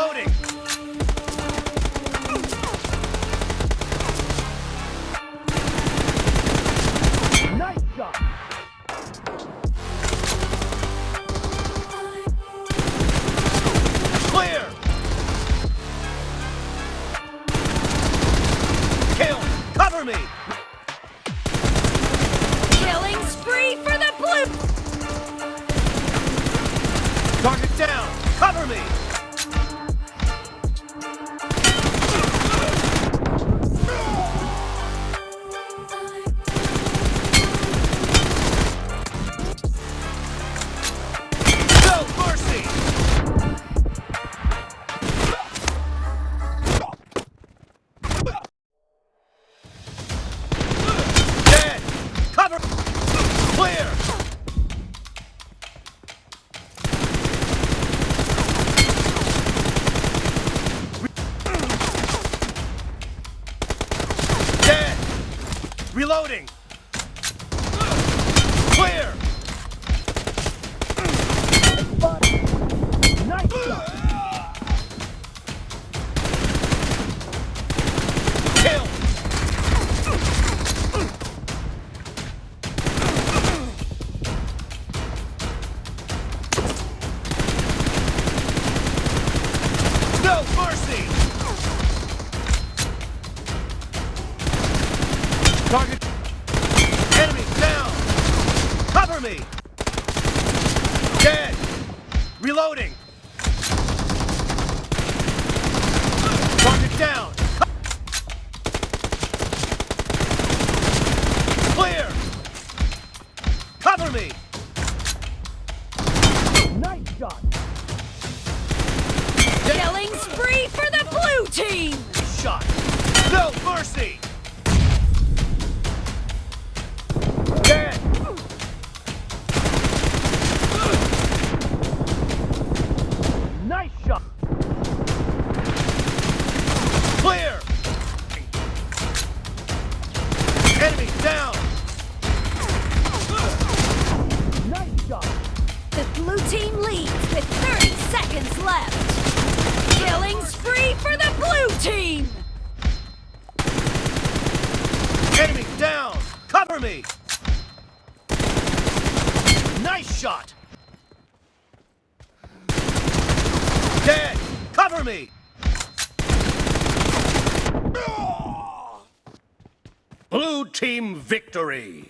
Reloading! Nice shot! Clear! Kill! Cover me! Killing spree for the blue! Target down! Cover me! No mercy! Dead! Cover! Clear! Dead! Reloading! Clear! Nice shot! Kill! No mercy! Target. Enemy down! Cover me! Dead! Reloading! Target down! Clear! Cover me! Nice shot! Killing spree for the blue team! Shot! No mercy! Dead! Nice shot! Clear! Enemy down! Nice shot! The blue team leads with 30 seconds left. Killing spree for the blue team! Enemy down! Cover me! Nice shot! Dead! Cover me! Blue team victory!